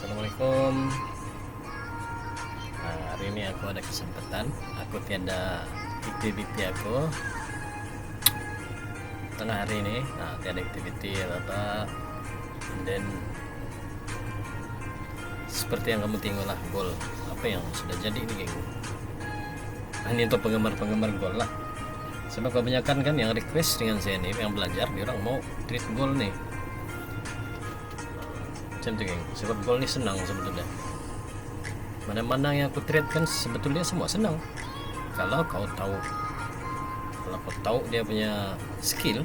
Assalamualaikum. Hari ini aku ada kesempatan. Aku tiada aktiviti aku tengah hari ini. Tiada aktiviti apa. Dan seperti yang kamu tengok lah, gol apa yang sudah jadi ini, geng. Ini untuk penggemar-penggemar gol lah. Sebab kebanyakan kan yang request dengan saya ini, yang belajar, dia orang mau treat gol nih. Macam tu, geng. Sebab gol ni senang sebetulnya. Mana-mana yang aku treat kan sebetulnya semua senang. Kalau kau tahu dia punya skill,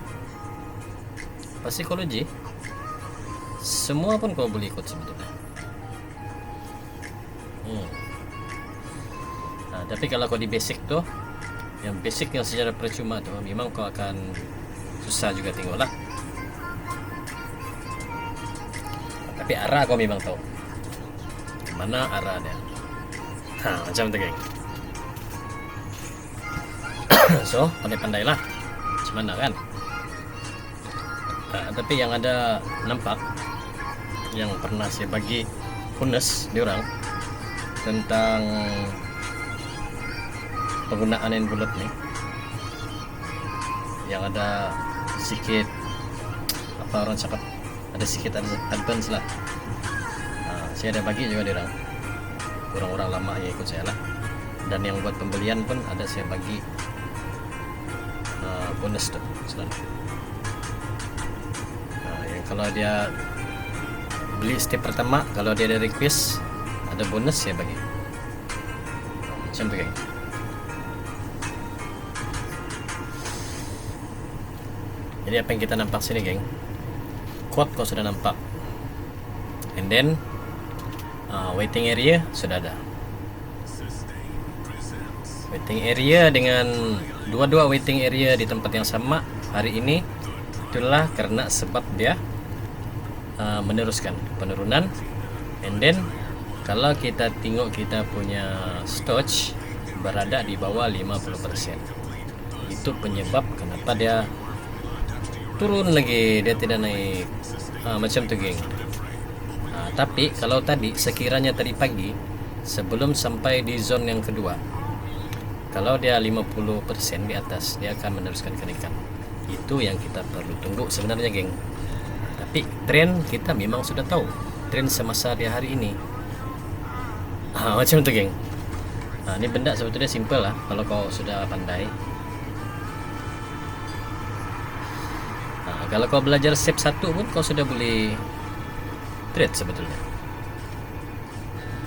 psikologi, semua pun kau boleh ikut sebetulnya. Tapi kalau kau di basic tuh, yang basic yang secara percuma tuh, memang kau akan susah juga tengok lah. Tapi arah kau memang tahu mana arah dia. Macam tu, geng. So, pandai-pandai lah macam mana kan. Tapi yang ada nampak, yang pernah saya bagi bonus diorang tentang penggunaan end bulat nih, yang ada sedikit apa orang cakap, ada sedikit advance lah. Saya ada bagi juga diorang, orang-orang lama yang ikut saya lah. Dan yang buat pembelian pun ada saya bagi bonus tuh selalu. Yang kalau dia beli step pertama, kalau dia ada request ada bonus saya bagi. Macam tu, geng. Jadi apa yang kita nampak sini, geng, quote kau sudah nampak, and then waiting area sudah ada. Waiting area dengan dua-dua waiting area di tempat yang sama hari ini, itulah karena sebab dia meneruskan penurunan. And then kalau kita tengok kita punya stock berada di bawah 50%, itu penyebab kenapa dia turun lagi, dia tidak naik. Macam tu, geng. Tapi kalau tadi, sekiranya tadi pagi sebelum sampai di zone yang kedua, kalau dia 50% di atas, dia akan meneruskan kenaikan. Itu yang kita perlu tunggu sebenarnya, geng. Tapi tren kita memang sudah tahu, tren semasa dia hari ini. Macam tu, geng. Ini benda sebetulnya simple lah kalau kau sudah pandai. Kalau kau belajar step 1 pun kau sudah boleh trade sebetulnya.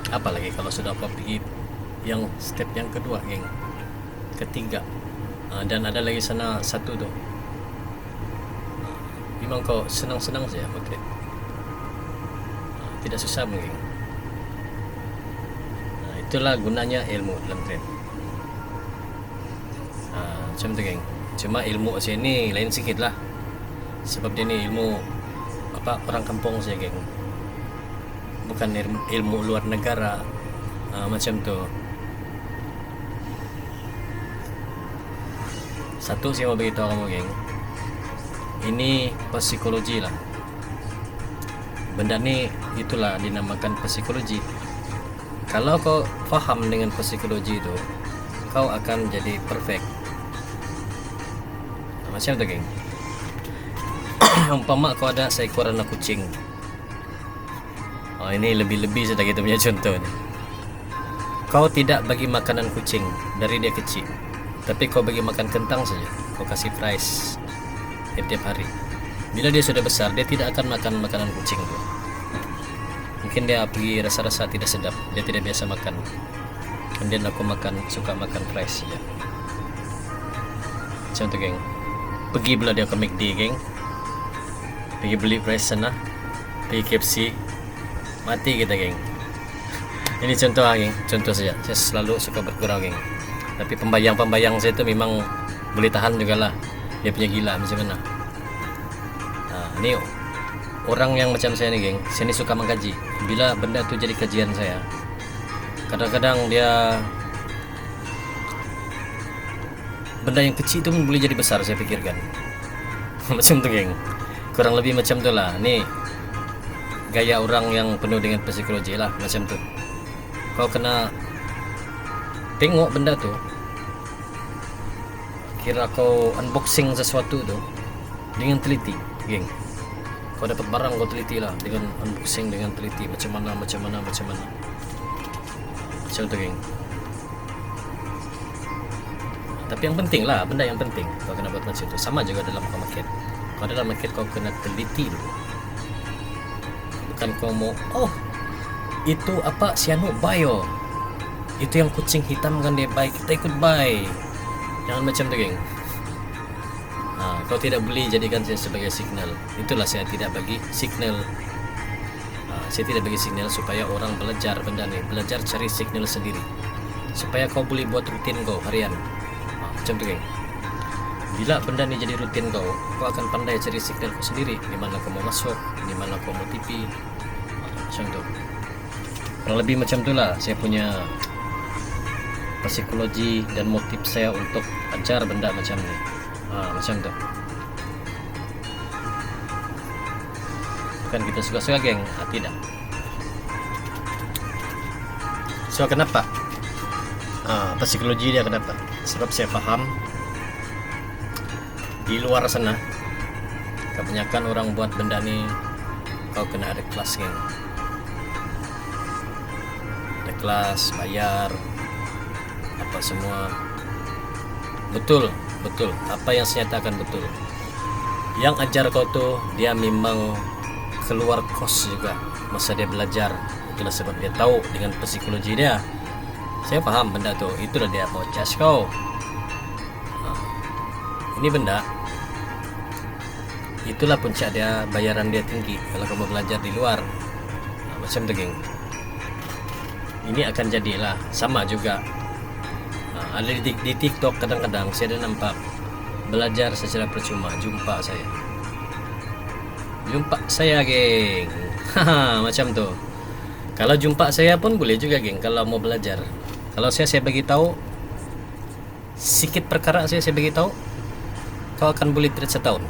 Apalagi kalau sudah kau pergi yang step yang kedua, geng, ketiga, dan ada lagi sana satu tu, memang kau senang-senang saja kau trade. Tidak susah pun, geng. Itulah gunanya ilmu dalam trade. Macam tu, geng. Cuma ilmu sini lain sikit lah, sebab dia ni ilmu apa, orang kampung saya, geng, bukan ilmu luar negara. Macam tu. Satu saya mau beritahu kamu, geng, ini psikologi lah. Benda ni itulah dinamakan psikologi. Kalau kau faham dengan psikologi itu, kau akan jadi perfect. Macam tu, geng. Umpama kau ada seekor anak kucing. Ini lebih-lebih sudah kita punya contoh ni. Kau tidak bagi makanan kucing dari dia kecil, tapi kau bagi makan kentang saja. Kau kasih fries tiap hari. Bila dia sudah besar, dia tidak akan makan makanan kucing tu. Mungkin dia pergi rasa-rasa tidak sedap, dia tidak biasa makan. Kemudian aku suka makan fries saja. Macam tu, geng. Pergi pula dia ke McD, geng, pergi beli fries sana, pergi KFC, mati kita, geng. Ini contoh, geng, contoh saja. Saya selalu suka bergurau, geng. Tapi pembayang saya itu memang boleh tahan juga lah, dia punya gila macam mana. Ini orang yang macam saya ni, geng, saya ni suka mengkaji. Bila benda tu jadi kajian saya, kadang-kadang dia benda yang kecil tu boleh jadi besar, saya pikirkan. Macam tu, geng. Kurang lebih macam tu lah. Ni gaya orang yang penuh dengan psikologi lah macam tu. Kau kena tengok benda tu, kira kau unboxing sesuatu tu dengan teliti, geng. Kau dapat barang kau teliti lah dengan unboxing dengan teliti, macam mana macam tu, geng. Tapi yang penting lah, benda yang penting kau kena buat macam tu. Sama juga dalam market. Kau dalam market kau kena teliti dulu. Bukan kau mau, oh itu apa Siano bio, itu yang kucing hitam kan dia buy, kita ikut buy. Jangan macam tu, geng. Kau tidak boleh jadikan saya sebagai signal. Itulah saya tidak bagi signal. Saya tidak bagi signal supaya orang belajar benda ni, belajar cari signal sendiri, supaya kau boleh buat rutin kau harian. Macam tu, geng. Bila benda ni jadi rutin kau akan pandai cari signal kau sendiri, di mana kau mau masuk, di mana kau mau tipi. Macam tu. Kurang lebih macam tu lah saya punya psikologi dan motif saya untuk ajar benda macam ni. Macam tu. Bukan kita suka-suka, geng. Tidak. So kenapa? Psikologi dia kenapa? Sebab saya faham di luar sana kebanyakan orang buat benda ni kau kena ada kelas, geng. Ada kelas, bayar apa semua. Betul apa yang saya nyatakan betul. Yang ajar kau tu dia memang keluar kos juga masa dia belajar. Itulah sebab dia tahu dengan psikologi dia. Saya faham benda tu. Itulah dia mau charge kau. Ini benda, itulah puncak dia, bayaran dia tinggi kalau kamu belajar di luar. Macam tu, geng. Ini akan jadilah sama juga. Ada di TikTok kadang-kadang saya ada nampak belajar secara percuma, jumpa saya, geng. Macam tu. Kalau jumpa saya pun boleh juga, geng, kalau mau belajar. Kalau saya bagi tahu sikit perkara, saya bagi tahu, kau akan boleh trade setahun,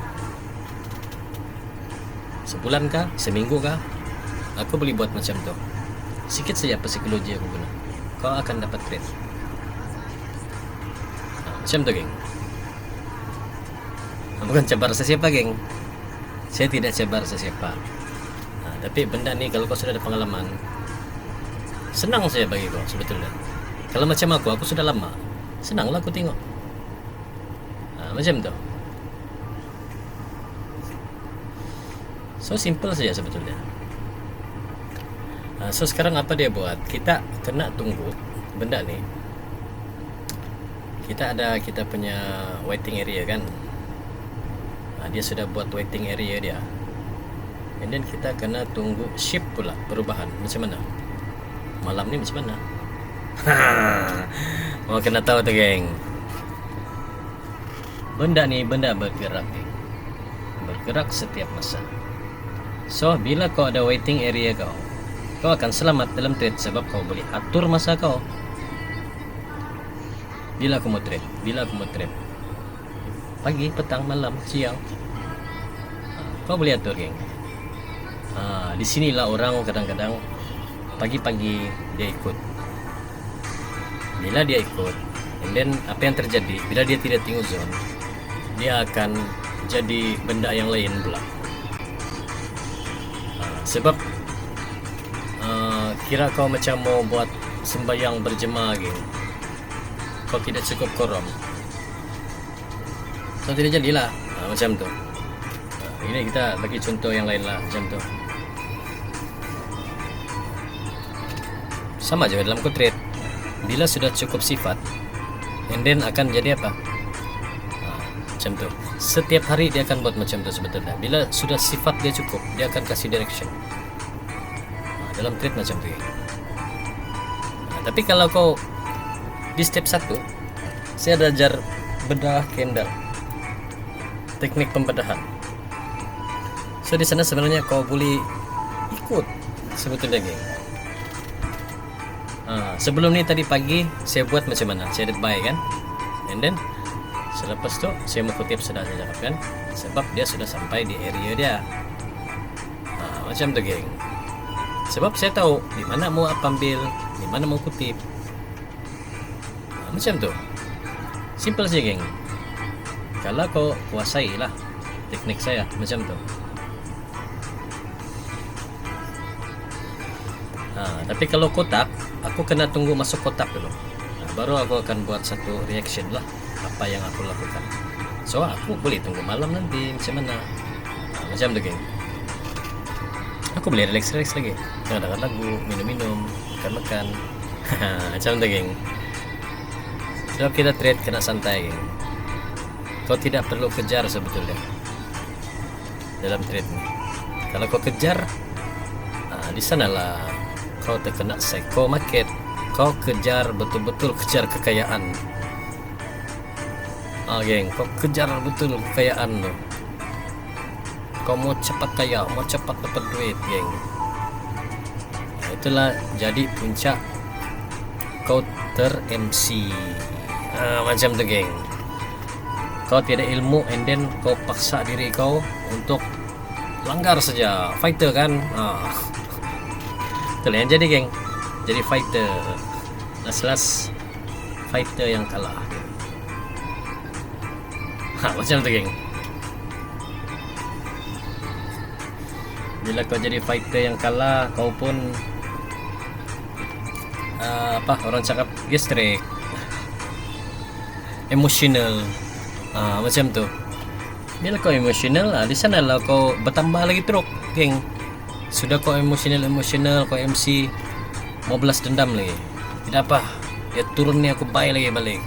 sebulan kah, seminggu kah, aku boleh buat macam tu. Sikit saja psikologi aku guna, kau akan dapat trade. Macam tu, geng. Bukan cabar sesiapa, geng. Saya tidak cabar sesiapa. Tapi benda ni kalau kau sudah ada pengalaman, senang saya bagi kau sebetulnya. Kalau macam aku sudah lama, senanglah aku tengok. Macam tu. So simple saja sebetulnya. So sekarang apa dia buat? Kita kena tunggu benda ni. Kita punya waiting area kan. Dia sudah buat waiting area dia. And then kita kena tunggu shift pula, perubahan. Macam mana? Malam ni macam mana? Mau kena tahu tu, geng. Benda ni benda bergerak, geng. Bergerak setiap masa. So bila kau ada waiting area kau akan selamat dalam trade sebab kau boleh atur masa kau. Bila aku mau trade, pagi, petang, malam, siang, kau boleh atur, geng. Di sinilah orang kadang-kadang pagi-pagi dia ikut. Bila dia ikut, and then apa yang terjadi bila dia tidak tengok zone, dia akan jadi benda yang lain pula. Sebab kira kau macam mau buat sembahyang berjemaah, geng, kau tidak cukup koram, so tidak jadilah. Macam tu. Ini kita bagi contoh yang lain lah. Macam tu. Sama juga dalam trade. Bila sudah cukup sifat, and then akan jadi apa? Macam tu. Setiap hari dia akan buat macam tu sebetulnya. Bila sudah sifat dia cukup, dia akan kasih direction. Dalam trade macam tu. Tapi kalau kau di step 1, saya belajar bedah candle, teknik pembedahan. So di sana sebenarnya kau boleh ikut sebetulnya, geng. Sebelum ni tadi pagi saya buat macam mana? Saya buy kan, and then selepas tu saya mau kutip sudah saya cakapkan sebab dia sudah sampai di area dia. Macam tu, geng. Sebab saya tahu di mana mau ambil, di mana mau kutip. Macam tu. Simple saja, geng. Kalau kau kuasai lah teknik saya macam tu. Tapi kalau kotak, aku kena tunggu masuk kotak dulu. Baru aku akan buat satu reaction lah apa yang aku lakukan. So aku boleh tunggu malam nanti macam mana. Macam tu, geng. Aku boleh relax lagi, dengar lagu, minum-minum, makan-makan. Macam tu, geng. Sebab kita trade kena santai, geng. Kau tidak perlu kejar sebetulnya dalam trade ni. Kalau kau kejar, di sanalah kau terkena psycho market. Kau kejar, betul-betul kejar kekayaan. Geng, kau kejar betul kekayaan lo. Kau mau cepat kaya, mau cepat dapat duit, geng. Itulah jadi puncak kau ter-MC. Macam tu, geng. Kau tidak ilmu and then kau paksa diri kau untuk langgar saja. Fighter kan. Itulah yang jadi, geng. Jadi fighter. Last fighter yang kalah. Macam tu, geng. Bila kau jadi fighter yang kalah, kau pun orang cakap gestrik, emotional. Macam tu. Bila kau emotional, di sana lah kau bertambah lagi teruk, geng. Sudah kau emotional, kau MC, mau balas dendam lagi. Tidak apa, dia turun ni aku buy lagi balik.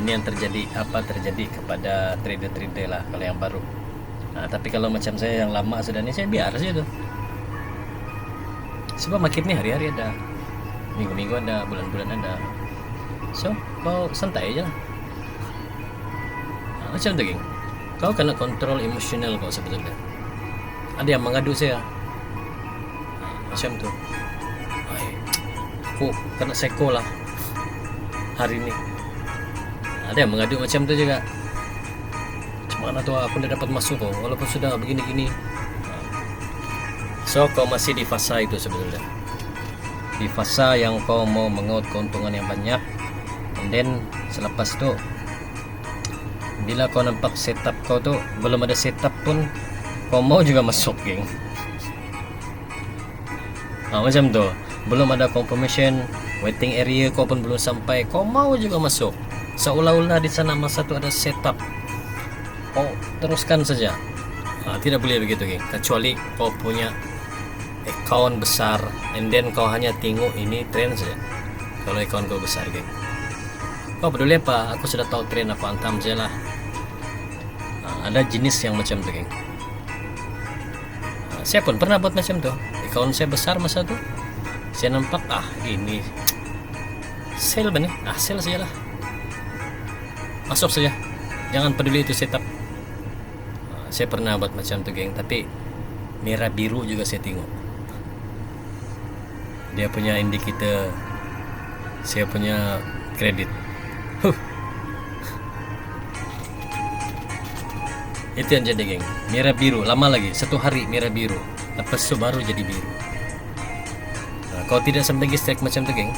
Ini yang terjadi kepada trader-trader lah kalau yang baru. Tapi kalau macam saya yang lama sudah ni, saya biar saja tu. Sebab market ni hari-hari ada, minggu-minggu ada, bulan-bulan ada. So kau santai aja lah. Macam tu, geng. Kau kena kontrol emosional kau sebetulnya. Ada yang mengadu saya, macam tu, aku kena psycho lah hari ni. Ada yang mengadu macam tu juga. Mana tu aku dah dapat masuk kau walaupun sudah begini-gini. So kau masih di fasa itu sebetulnya, di fasa yang kau mau mengaut keuntungan yang banyak. And then selepas tu, bila kau nampak setup kau tu belum ada setup pun, kau mau juga masuk, geng. Macam tu, belum ada confirmation, waiting area kau pun belum sampai, kau mau juga masuk. Seolah-olah di sana masa tu ada setup, kau teruskan saja. Tidak boleh begitu, geng. Kecuali kau punya account besar and then kau hanya tengok ini trend saja. Kalau account kau besar, geng, kau peduli apa? Aku sudah tahu trend, aku hantam saja lah. Ada jenis yang macam tu, geng. Saya pun pernah buat macam tu. Account saya besar masa tu, saya nampak ini sell benih, sell saja lah, masuk saja, jangan peduli itu setup. Saya pernah buat macam tu, geng. Tapi merah biru juga saya tengok, dia punya indikator, saya punya kredit. Itu yang jadi, geng. Merah biru lama lagi, 1 hari merah biru, lepas itu baru jadi biru. Kalau tidak sampai strike macam tu, geng,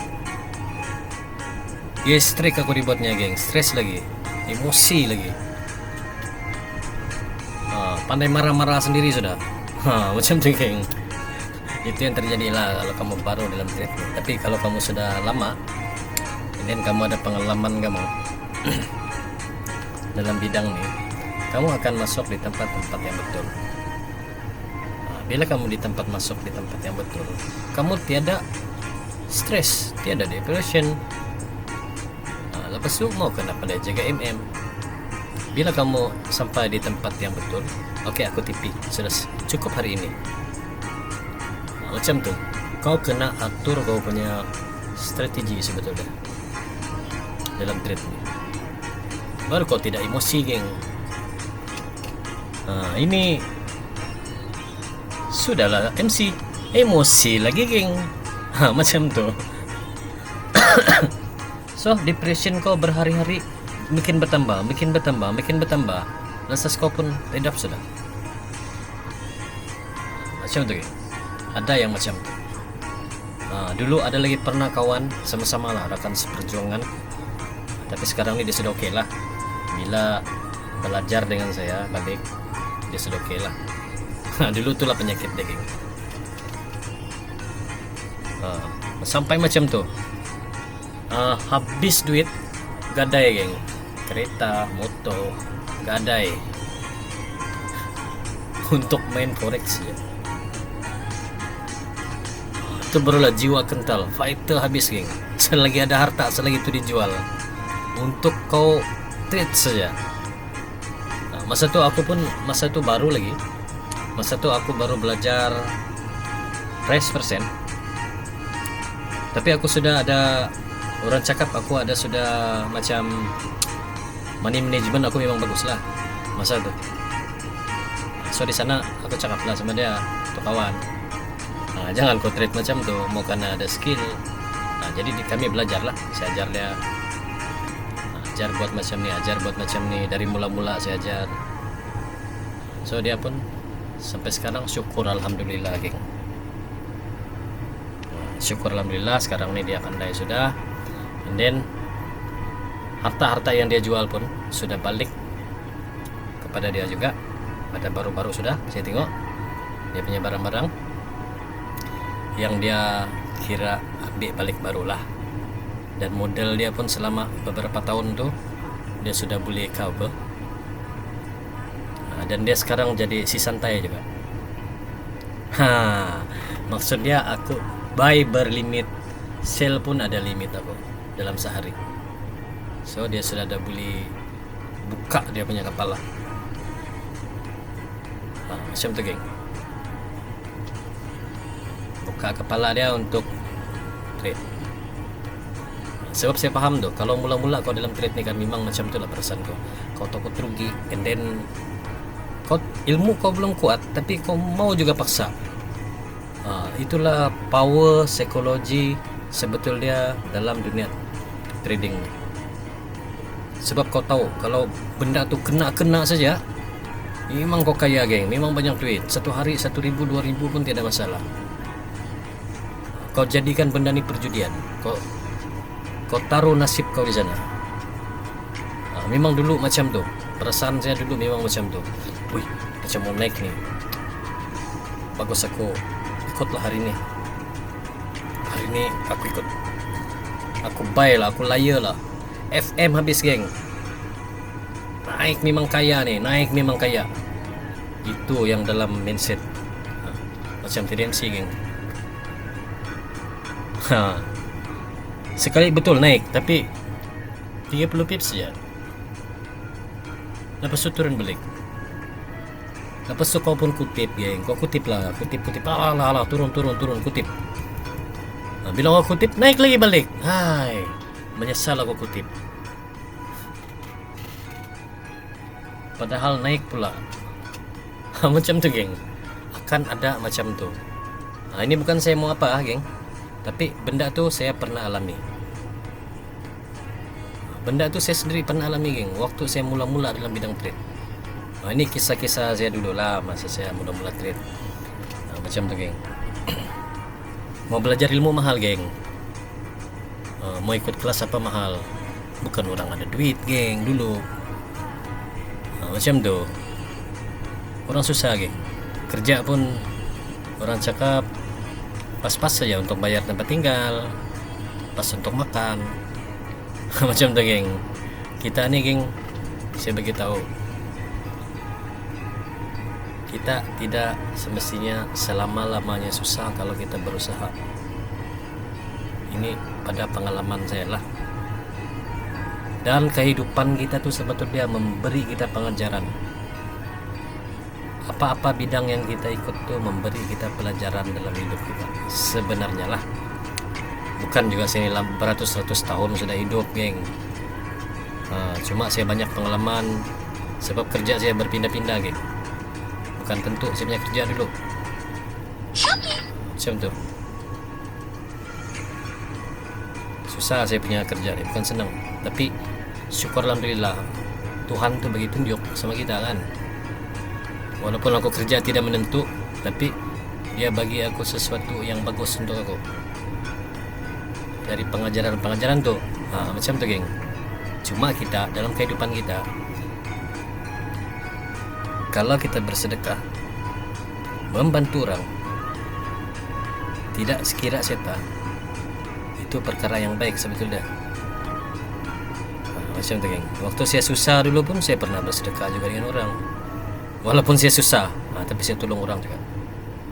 strike aku dibuatnya, geng. Stres lagi, emosi lagi, pandai marah-marah sendiri sudah. Macam tu, geng. Itu yang terjadi lah kalau kamu baru dalam trade. Tapi kalau kamu sudah lama dan kamu ada pengalaman kamu dalam bidang ni, kamu akan masuk di tempat-tempat yang betul. Bila kamu masuk di tempat yang betul, kamu tiada stres, tiada depression. Lepas tu mau kena pandai jaga Bila kamu sampai di tempat yang betul, okey, aku tipi, sudah cukup hari ini. Macam tu, kau kena atur kau punya strategi sebetulnya dalam trade ni. Baru kau tidak emosi, geng. Ini sudahlah MC, emosi lagi, geng. Macam tu. So depression kau berhari-hari makin bertambah. Rasa kau pun redap sudah. Macam tu, geng. Ada yang macam tu. Dulu ada lagi pernah kawan sama-sama lah rakan seperjuangan, tapi sekarang ni dia sudah okey lah. Bila belajar dengan saya balik, dia sudah okey lah. Dulu itulah penyakit dia, geng. Sampai macam tu, habis duit gadai, geng. Kereta, motor, gadai untuk main forex ya. Itu barulah jiwa kental fighter habis, geng. Selagi ada harta, selagi itu dijual untuk kau trade saja. Masa tu baru lagi. Masa tu aku baru belajar price percent. Tapi aku sudah ada orang cakap aku ada sudah macam money management, aku memang bagus lah masa tu. So di sana aku cakap lah sama dia, untuk kawan, jangan kau trade macam tu, mau karena ada skill. Jadi kami belajar lah, saya ajar dia, ajar buat macam ni, dari mula-mula saya ajar. So dia pun sampai sekarang syukur alhamdulillah, geng. Syukur alhamdulillah sekarang ni dia pandai sudah. And then harta-harta yang dia jual pun sudah balik kepada dia juga. Pada baru-baru sudah saya tengok dia punya barang-barang yang dia kira ambil balik barulah. Dan model dia pun selama beberapa tahun tu dia sudah boleh cover. Dan dia sekarang jadi si santai juga. Maksud dia aku buy berlimit, sell pun ada limit aku dalam sehari. So dia sudah ada boleh buka dia punya kepala. Macam tu, geng. Buka kepala dia untuk trade. Sebab saya faham tu, kalau mula-mula kau dalam trade ni kan memang macam tu lah perasaan kau. Kau takut rugi, and then ilmu kau belum kuat, tapi kau mau juga paksa. Itulah power psikologi sebetulnya dalam dunia trading. Sebab kau tahu kalau benda tu kena saja, memang kau kaya, geng. Memang banyak duit. Satu hari 1.000, 2.000 pun tidak masalah. Kau jadikan benda ni perjudian. Kau taruh nasib kau di sana. Memang dulu macam tu. Perasaan saya dulu memang macam tu. Wih, macam mau naik ni, bagus aku ikutlah hari ni. Hari ni aku ikut. Aku buy lah, aku layer lah. FM habis, geng. Naik memang kaya ni, naik memang kaya. Itu yang dalam mindset. Macam tendensi, geng. Sekali betul naik, tapi 30 pips saja. Lepas tu turun balik. Lepas tu kau pun kutip, geng. Kau kutip lah, kutip. Alah, turun, kutip. Bila kau kutip, naik lagi balik. Hai, menyesal aku kutip. Padahal naik pula. Macam tu, geng. Akan ada macam tu. Ini bukan saya mau apa, geng. Tapi benda tu saya pernah alami. Benda tu saya sendiri pernah alami, geng. Waktu saya mula-mula dalam bidang trade. Ini kisah-kisah saya dulu lah masa saya mula-mula trade. Macam tu, geng. Mau belajar ilmu mahal, geng. Mau ikut kelas apa mahal. Bukan orang ada duit, geng, dulu. Macam tu. Orang susah, geng. Kerja pun orang cakap pas-pas saja untuk bayar tempat tinggal, pas untuk makan. Macam tu, geng. Kita ni, geng, saya beritahu, kita tidak semestinya selama-lamanya susah kalau kita berusaha. Ini pada pengalaman saya lah. Dan kehidupan kita tuh sebetulnya memberi kita pengajaran. Apa-apa bidang yang kita ikut tuh memberi kita pelajaran dalam hidup kita. Sebenarnya lah. Bukan juga saya beratus-ratus tahun sudah hidup, geng. Cuma saya banyak pengalaman. Sebab kerja saya berpindah-pindah, geng. Bukan tentu saya punya kerja dulu. Macam tu. Susah saya punya kerja ni, bukan senang. Tapi syukur alhamdulillah, Tuhan tu bagi tunjuk sama kita kan. Walaupun aku kerja tidak menentu, tapi dia bagi aku sesuatu yang bagus untuk aku dari pengajaran tuh. Macam tuh geng. Cuma kita dalam kehidupan kita, kalau kita bersedekah membantu orang, tidak sekira seta, itu perkara yang baik sebetulnya. Macam tu geng. Waktu saya susah dulu pun saya pernah bersedekah juga dengan orang. Walaupun saya susah, tapi saya tolong orang juga.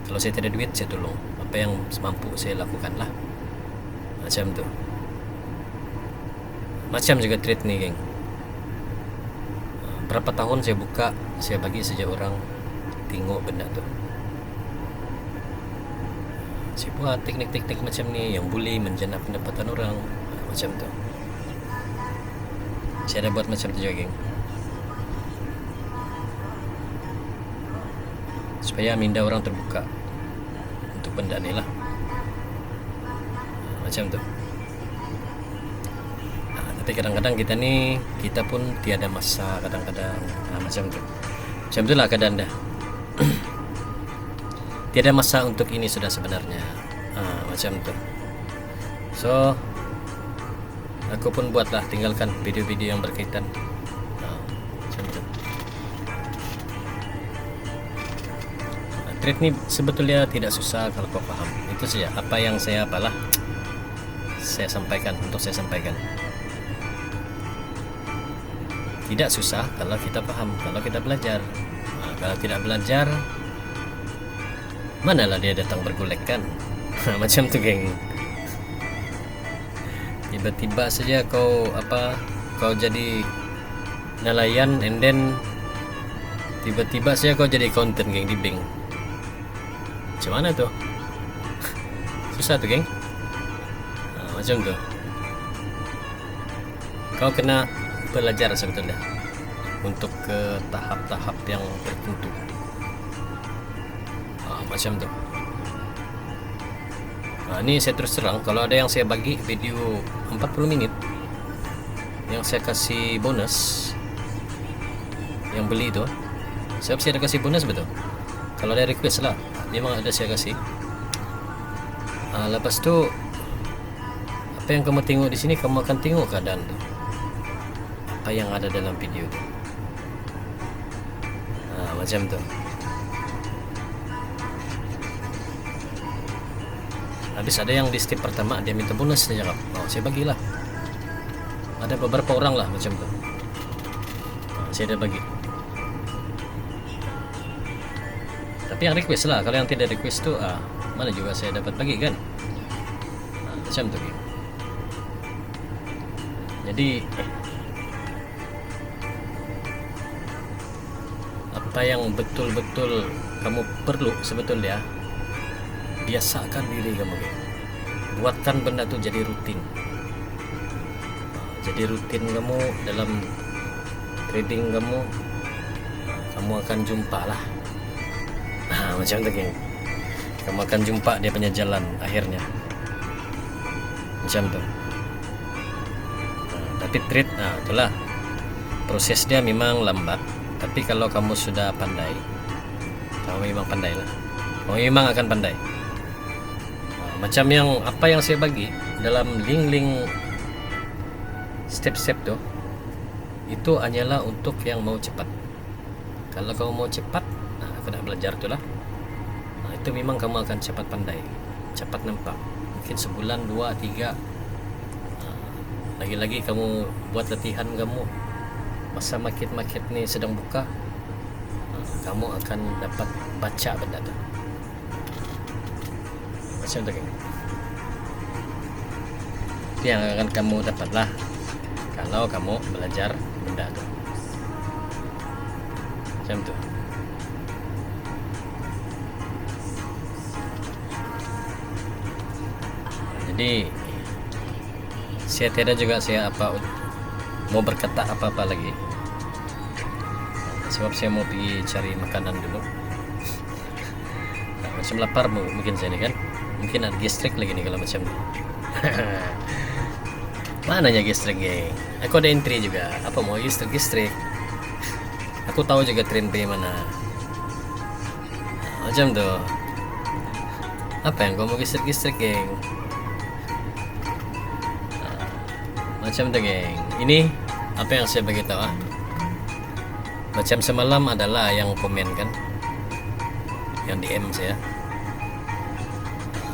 Kalau saya tidak ada duit, saya tolong. Apa yang mampu saya lakukan lah. Macam tu. Macam juga treat ni geng. Berapa tahun saya buka, saya bagi saja orang tengok benda tu. Saya buat teknik-teknik macam ni yang boleh menjana pendapatan orang. Macam tu. Saya ada buat macam tu juga geng, supaya minda orang terbuka untuk benda ni lah. Macam tu. Tapi kadang-kadang kita pun tiada masa kadang-kadang. Macam tu. Macam tu lah keadaan dah. Tiada masa untuk ini sudah sebenarnya. Macam tu. So aku pun buatlah, tinggalkan video-video yang berkaitan. Macam tu. Treat ni sebetulnya tidak susah kalau kau faham. Itu saja apa yang saya sampaikan untuk saya sampaikan. Tidak susah kalau kita faham, kalau kita belajar. Kalau tidak belajar, manalah dia datang bergolek kan. Macam tu geng. Tiba-tiba saja kau jadi nelayan, and then tiba-tiba saja kau jadi accountant geng di bank. Macam mana tu? Susah tu geng. Macam tu. Kau kena belajar sebetulnya untuk ke tahap-tahap yang tertentu. Macam tu. Ni saya terus terang, kalau ada yang saya bagi video 40 minit yang saya kasih bonus, yang beli tu, saya ada kasih bonus betul. Kalau ada request lah, memang ada saya kasih. Lepas tu apa yang kamu tengok di sini, kamu akan tengok keadaan tu, apa yang ada dalam video tu. Macam tu. Habis ada yang di step pertama dia minta bonus, dia cakap, saya bagilah. Ada beberapa orang lah macam tu. Saya dah bagi. Tapi yang request lah. Kalau yang tidak request tu, mana juga saya dapat bagi kan. Macam tu. Jadi apa yang betul-betul kamu perlu sebetulnya, biasakan diri kamu. Buatkan benda tu jadi rutin. Jadi rutin kamu dalam trading kamu akan jumpa lah. Macam tu geng. Kamu akan jumpa dia punya jalan akhirnya. Macam tu. Tapi trade, itulah proses dia memang lambat. Tapi kalau kamu sudah pandai, kamu memang pandai lah. Kamu memang akan pandai. Macam yang apa yang saya bagi dalam link-link step-step tu, itu hanyalah untuk yang mau cepat. Kalau kamu mau cepat, kena belajar tu lah. Itu memang kamu akan cepat pandai, cepat nampak. Mungkin sebulan, 2, 3. Lagi-lagi kamu buat latihan kamu, masa market ni sedang buka, kamu akan dapat baca benda tu. Macam tu kan. Itu yang akan kamu dapat lah kalau kamu belajar benda tu. Macam tu. Jadi saya tiada juga mau berkata apa-apa lagi, sebab saya mau pergi cari makanan dulu. Macam lapar mungkin saya ni kan. Mungkin ada gastrik lagi nih kalau macam ni. Mananya gastrik geng. Aku ada entry juga. Apa mau gastrik? Aku tahu juga trend mana. Macam tu. Apa yang kau mau gistrik-gistrik, geng? Macam tu, geng. Ini apa yang saya beritahu, macam semalam adalah yang komen kan, yang DM saya,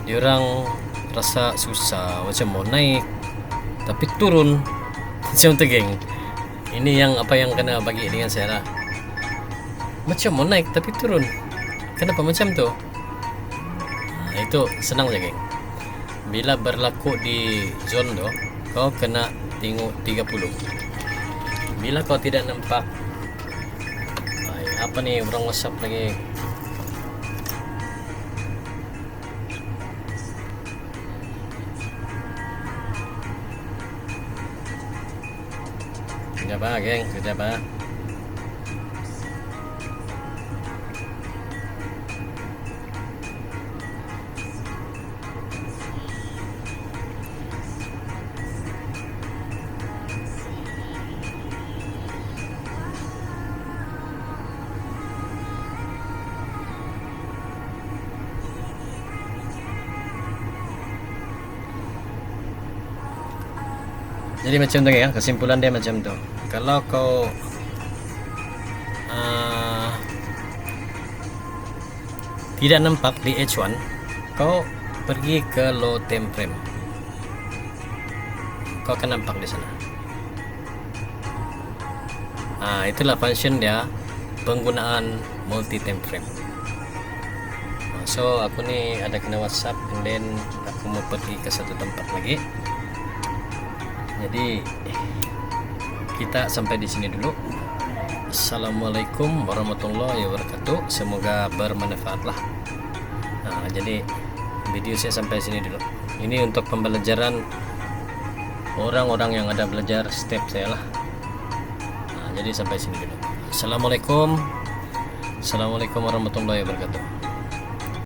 diorang rasa susah macam mau naik tapi turun macam tu, geng. Ini yang apa yang kena bagi dengan saya lah. Macam mau naik tapi turun, kenapa macam tu? Itu senang je, geng. Bila berlaku di zone tu, kau kena tengok 30. Bila kau tidak nampak, apa nih orang WhatsApp lagi. Sudah ba, geng? Sudah ba? Jadi macam tu, ya, kesimpulan dia macam tu. Kalau kau tidak nampak di H1, kau pergi ke low time frame, kau akan nampak di sana. Itulah function dia penggunaan multi time frame. So aku ni ada kena WhatsApp, and then aku mau pergi ke satu tempat lagi. Jadi kita sampai di sini dulu. Assalamualaikum warahmatullahi wabarakatuh. Semoga bermanfaat lah. Jadi video saya sampai sini dulu. Ini untuk pembelajaran orang-orang yang ada belajar step saya lah. Jadi sampai sini dulu. Assalamualaikum warahmatullahi wabarakatuh.